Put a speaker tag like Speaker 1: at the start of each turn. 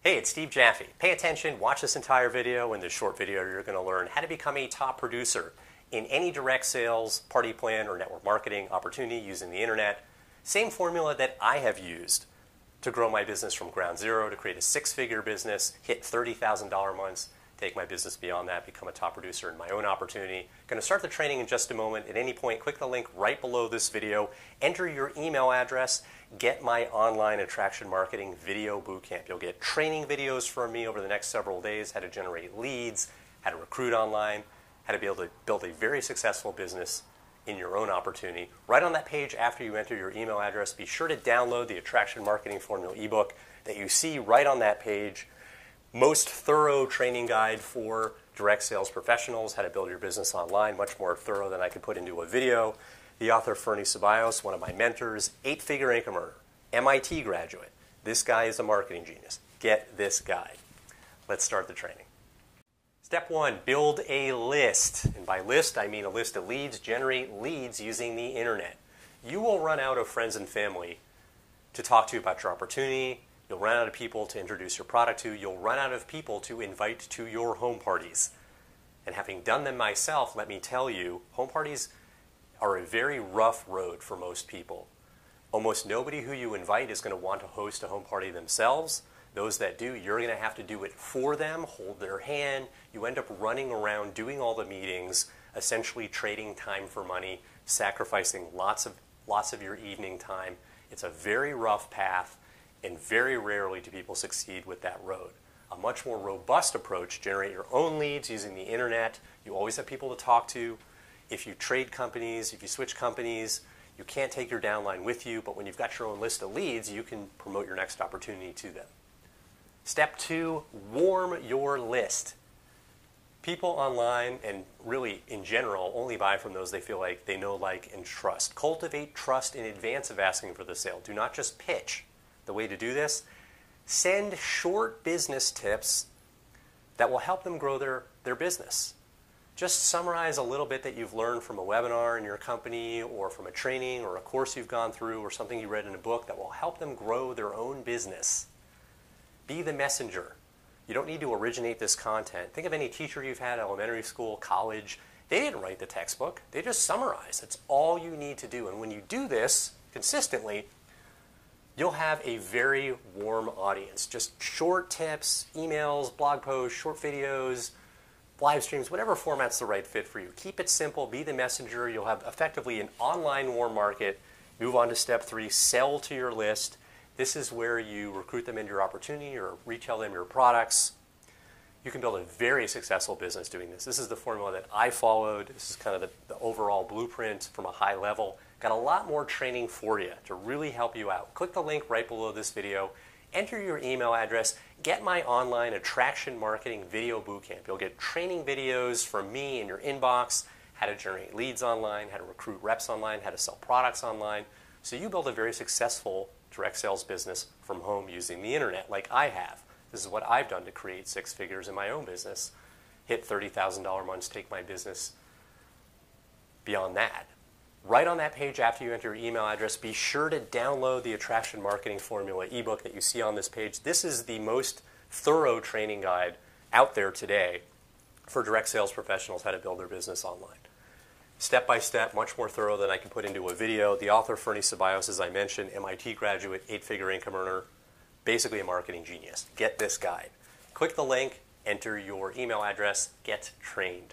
Speaker 1: Hey, it's Steve Jaffe. Pay attention, watch this entire video. In this short video, you're going to learn how to become a top producer in any direct sales, party plan, or network marketing opportunity using the internet. Same formula that I have used to grow my business from ground zero, to create a six-figure business, hit $30,000 months, take my business beyond that, become a top producer in my own opportunity. Going to start the training in just a moment. At any point, click the link right below this video, enter your email address, get my online attraction marketing video bootcamp. You'll get training videos from me over the next several days, how to generate leads, how to recruit online, how to be able to build a very successful business in your own opportunity. Right on that page after you enter your email address, be sure to download the Attraction Marketing Formula ebook that you see right on that page. Most thorough training guide for direct sales professionals, how to build your business online, much more thorough than I could put into a video. The author, Fernie Ceballos, one of my mentors, 8-figure income earner, MIT graduate. This guy is a marketing genius. Get this guide. Let's start the training. Step 1, build a list. And by list, I mean a list of leads. Generate leads using the internet. You will run out of friends and family to talk to you about your opportunity. You'll run out of people to introduce your product to. You'll run out of people to invite to your home parties. And having done them myself, let me tell you, home parties are a very rough road for most people. Almost nobody who you invite is going to want to host a home party themselves. Those that do, you're going to have to do it for them, hold their hand. You end up running around doing all the meetings, essentially trading time for money, sacrificing lots of your evening time. It's a very rough path, and very rarely do people succeed with that road. A much more robust approach, generate your own leads using the internet. You always have people to talk to. If you trade companies, if you switch companies, you can't take your downline with you, but when you've got your own list of leads, you can promote your next opportunity to them. Step 2, warm your list. People online, and really in general, only buy from those they feel like they know, like, and trust. Cultivate trust in advance of asking for the sale. Do not just pitch. The way to do this, send short business tips that will help them grow their business. Just summarize a little bit that you've learned from a webinar in your company, or from a training or a course you've gone through, or something you read in a book that will help them grow their own business. Be the messenger. You don't need to originate this content. Think of any teacher you've had, elementary school, college. They didn't write the textbook. They just summarized. That's all you need to do. And when you do this consistently, you'll have a very warm audience. Just short tips, emails, blog posts, short videos, live streams, whatever format's the right fit for you. Keep it simple. Be the messenger. You'll have effectively an online warm market. Move on to step 3, sell to your list. This is where you recruit them into your opportunity or retail them your products. You can build a very successful business doing this. This is the formula that I followed. This is kind of the overall blueprint from a high level. Got a lot more training for you to really help you out. Click the link right below this video. Enter your email address. Get my online attraction marketing video bootcamp. You'll get training videos from me in your inbox, how to generate leads online, how to recruit reps online, how to sell products online. So you build a very successful direct sales business from home using the internet like I have. This is what I've done to create 6 figures in my own business, hit $30,000 months, take my business beyond that. Right on that page after you enter your email address, be sure to download the Attraction Marketing Formula ebook that you see on this page. This is the most thorough training guide out there today for direct sales professionals, how to build their business online. Step by step, much more thorough than I can put into a video. The author, Fernie Ceballos, as I mentioned, MIT graduate, 8-figure income earner, basically a marketing genius. Get this guide. Click the link, enter your email address, get trained.